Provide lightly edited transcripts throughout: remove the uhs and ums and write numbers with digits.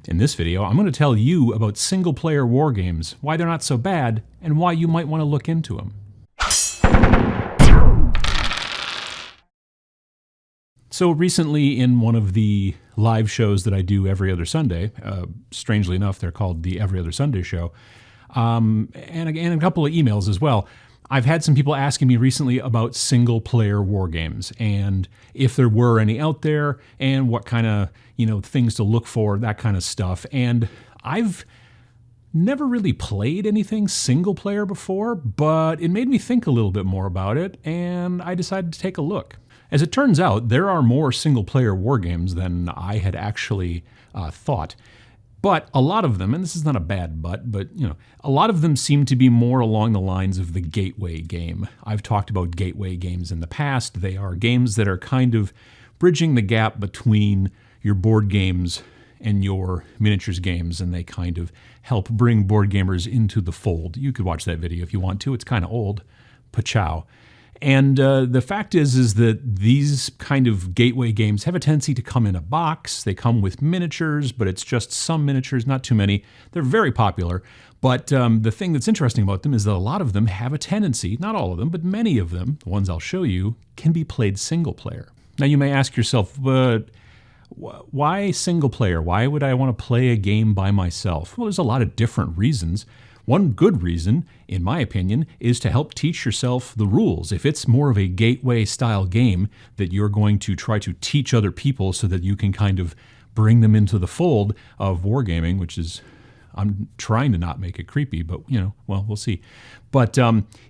In this video, I'm going to tell you about single-player war games, why they're not so bad, and why you might want to look into them. So recently in one of the live shows that I do every other Sunday, strangely enough, they're called the Every Other Sunday Show, and again, a couple of emails as well, I've had some people asking me recently about single-player war games and if there were any out there and what kind of, things to look for, that kind of stuff. And I've never really played anything single-player before, but it made me think a little bit more about it, and I decided to take a look. As it turns out, there are more single-player war games than I had actually thought. But a lot of them, and this is not a bad but a lot of them seem to be more along the lines of the gateway game. I've talked about gateway games in the past. They are games that are kind of bridging the gap between your board games and your miniatures games, and they kind of help bring board gamers into the fold. You could watch that video if you want to. It's kind of old. Pachow. And the fact is that these kind of gateway games have a tendency to come in a box. They come with miniatures, but it's just some miniatures, not too many. They're very popular. But the thing that's interesting about them is that a lot of them have a tendency, not all of them, but many of them, the ones I'll show you, can be played single player. Now you may ask yourself, but why single player? Why would I want to play a game by myself? Well, there's a lot of different reasons. One good reason, in my opinion, is to help teach yourself the rules. If it's more of a gateway style game that you're going to try to teach other people so that you can kind of bring them into the fold of wargaming, which is, I'm trying to not make it creepy, but we'll see. But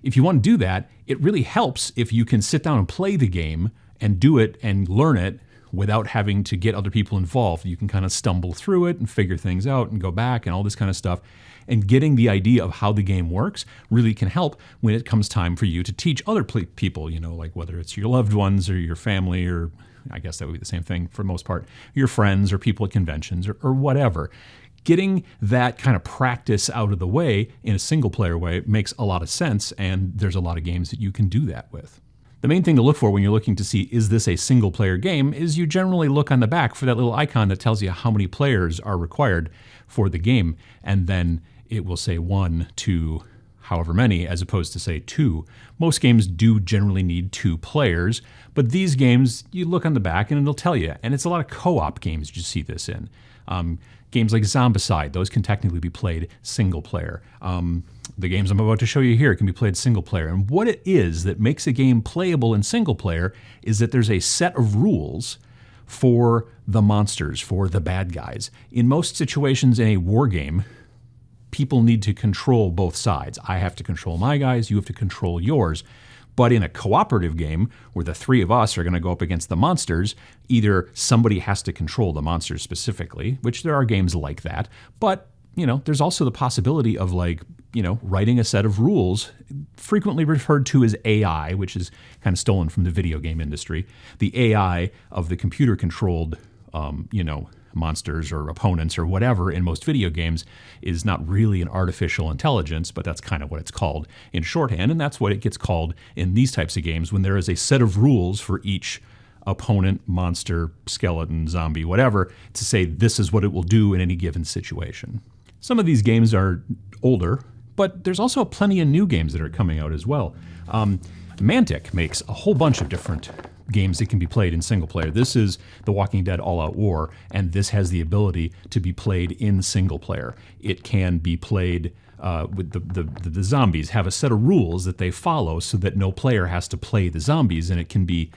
if you want to do that, it really helps if you can sit down and play the game and do it and learn it without having to get other people involved. You can kind of stumble through it and figure things out and go back and all this kind of stuff. And getting the idea of how the game works really can help when it comes time for you to teach other people, like whether it's your loved ones or your family, or I guess that would be the same thing for the most part, your friends or people at conventions or whatever. Getting that kind of practice out of the way in a single player way makes a lot of sense, and there's a lot of games that you can do that with. The main thing to look for when you're looking to see is this a single player game is you generally look on the back for that little icon that tells you how many players are required for the game, and then it will say 1, 2, however many, as opposed to say 2. Most games do generally need 2 players, but these games, you look on the back and it'll tell you. And it's a lot of co-op games you see this in. Games like Zombicide, those can technically be played single player. The games I'm about to show you here can be played single player. And what it is that makes a game playable in single player is that there's a set of rules for the monsters, for the bad guys. In most situations in a war game, people need to control both sides. I have to control my guys, you have to control yours. But in a cooperative game where the 3 of us are going to go up against the monsters, either somebody has to control the monsters specifically, which there are games like that, but there's also the possibility of writing a set of rules, frequently referred to as AI, which is kind of stolen from the video game industry. The AI of the computer-controlled, monsters or opponents or whatever in most video games is not really an artificial intelligence, but that's kind of what it's called in shorthand, and that's what it gets called in these types of games when there is a set of rules for each opponent, monster, skeleton, zombie, whatever, to say this is what it will do in any given situation. Some of these games are older, but there's also plenty of new games that are coming out as well. Mantic makes a whole bunch of different games that can be played in single player. This is The Walking Dead All Out War, and this has the ability to be played in single player. It can be played with the zombies have a set of rules that they follow so that no player has to play the zombies, and it can be,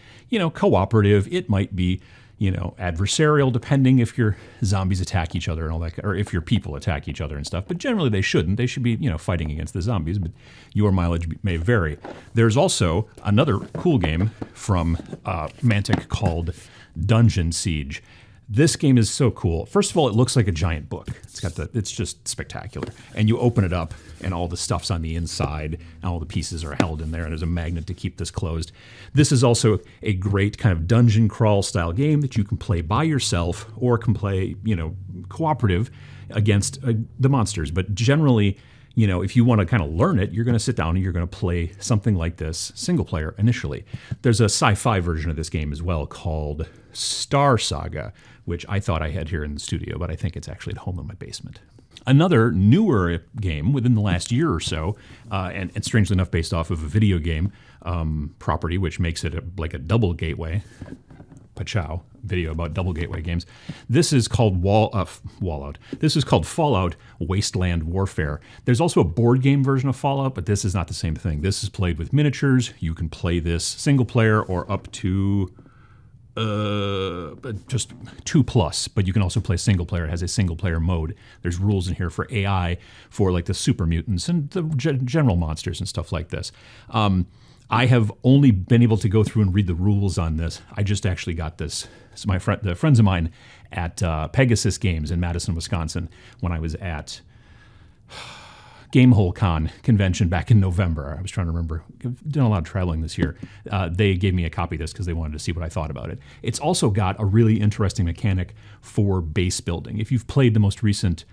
cooperative. It might be, adversarial, depending if your zombies attack each other and all that, or if your people attack each other and stuff. But generally they shouldn't. They should be, fighting against the zombies, but your mileage may vary. There's also another cool game from Mantic called Dungeon Siege. This game is so cool. First of all, it looks like a giant book. It's just spectacular. And you open it up and all the stuff's on the inside and all the pieces are held in there and there's a magnet to keep this closed. This is also a great kind of dungeon crawl style game that you can play by yourself or can play, cooperative against the monsters. But generally, if you want to kind of learn it, you're going to sit down and you're going to play something like this single player initially. There's a sci-fi version of this game as well called Star Saga, which I thought I had here in the studio, but I think it's actually at home in my basement. Another newer game within the last year or so, and strangely enough based off of a video game property, which makes it like a double gateway. Pachow video about double gateway games. This is called This is called Fallout Wasteland Warfare. There's also a board game version of Fallout, but this is not the same thing. This is played with miniatures. You can play this single player or up to just 2+, but you can also play single player. It has a single player mode. There's rules in here for AI, for like the super mutants and the general monsters and stuff like this. I have only been able to go through and read the rules on this. I just actually got this. So the friends of mine at Pegasus Games in Madison, Wisconsin, when I was at Gamehole Con convention back in November. I was trying to remember. I've done a lot of traveling this year. They gave me a copy of this because they wanted to see what I thought about it. It's also got a really interesting mechanic for base building. If you've played the most recent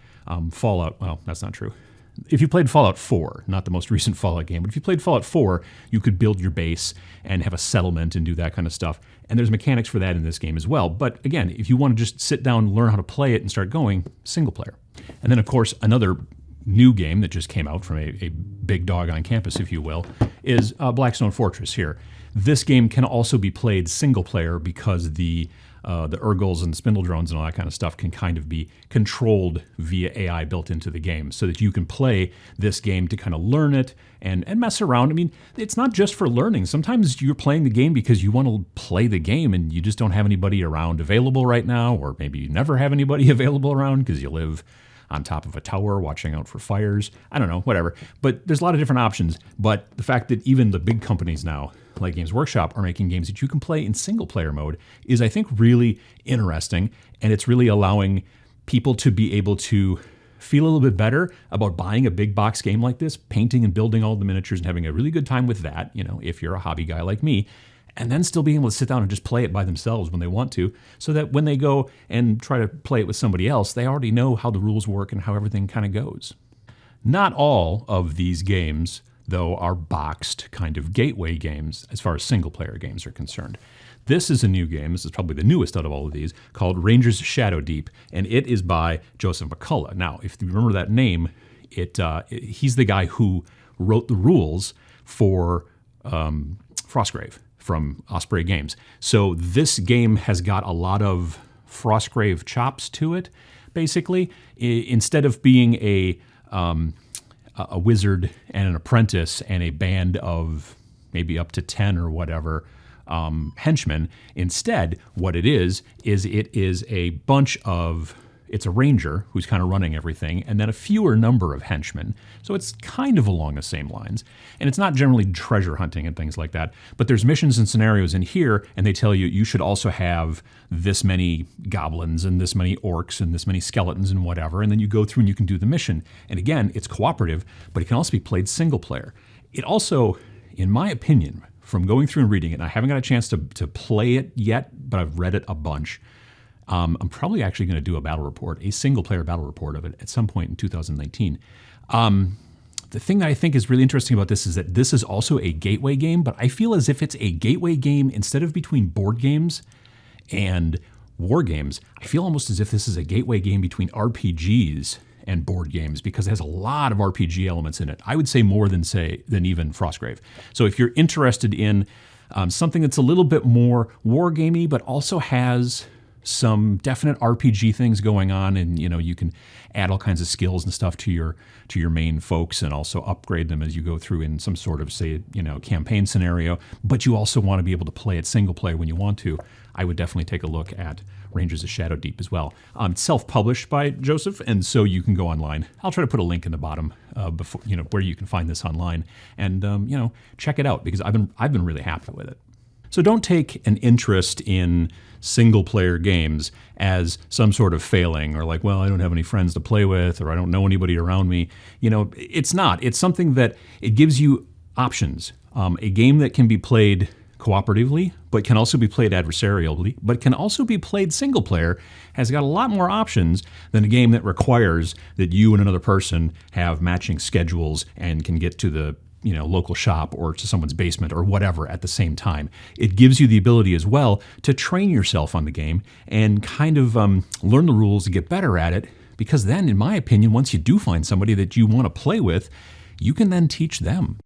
Fallout, well, that's not true. If you played Fallout 4, not the most recent Fallout game, but if you played Fallout 4, you could build your base and have a settlement and do that kind of stuff. And there's mechanics for that in this game as well. But again, if you want to just sit down, learn how to play it, and start going, single player. And then, of course, another new game that just came out from a big dog on campus, if you will, is Blackstone Fortress here. This game can also be played single player because the Urgles and the spindle drones and all that kind of stuff can kind of be controlled via AI built into the game so that you can play this game to kind of learn it and mess around. I mean, it's not just for learning. Sometimes you're playing the game because you want to play the game and you just don't have anybody around available right now, or maybe you never have anybody available around because you live on top of a tower watching out for fires. I don't know, whatever. But there's a lot of different options. But the fact that even the big companies now, like Games Workshop, are making games that you can play in single player mode is, I think, really interesting. And it's really allowing people to be able to feel a little bit better about buying a big box game like this, painting and building all the miniatures and having a really good time with that, if you're a hobby guy like me, and then still being able to sit down and just play it by themselves when they want to, so that when they go and try to play it with somebody else, they already know how the rules work and how everything kind of goes. Not all of these games, though, are boxed kind of gateway games as far as single-player games are concerned. This is a new game. This is probably the newest out of all of these, called Rangers Shadow Deep, and it is by Joseph McCullough. Now, if you remember that name, he's the guy who wrote the rules for Frostgrave from Osprey Games. So this game has got a lot of Frostgrave chops to it, basically. Instead of being a wizard and an apprentice and a band of maybe up to 10 or whatever henchmen, instead what it is a bunch of, it's a ranger who's kind of running everything, and then a fewer number of henchmen. So it's kind of along the same lines. And it's not generally treasure hunting and things like that, but there's missions and scenarios in here, and they tell you should also have this many goblins and this many orcs and this many skeletons and whatever, and then you go through and you can do the mission. And again, it's cooperative, but it can also be played single player. It also, in my opinion, from going through and reading it, and I haven't got a chance to play it yet, but I've read it a bunch, I'm probably actually going to do a single-player battle report of it at some point in 2019. The thing that I think is really interesting about this is that this is also a gateway game, but I feel as if it's a gateway game instead of between board games and war games. I feel almost as if this is a gateway game between RPGs and board games because it has a lot of RPG elements in it. I would say more than even Frostgrave. So if you're interested in something that's a little bit more war gamey, but also has some definite RPG things going on, and you can add all kinds of skills and stuff to your main folks and also upgrade them as you go through in some sort of campaign scenario, but you also want to be able to play it single player when you want to. I would definitely take a look at Rangers of Shadow Deep as well. It's self-published by Joseph, and so you can go online. I'll try to put a link in the bottom before where you can find this online, and check it out because I've been really happy with it. So don't take an interest in single-player games as some sort of failing or like, well, I don't have any friends to play with or I don't know anybody around me. It's not. It's something that it gives you options. A game that can be played cooperatively, but can also be played adversarially, but can also be played single player, has got a lot more options than a game that requires that you and another person have matching schedules and can get to the local shop or to someone's basement or whatever at the same time. It gives you the ability as well to train yourself on the game and kind of learn the rules and get better at it, because then, in my opinion, once you do find somebody that you want to play with, you can then teach them.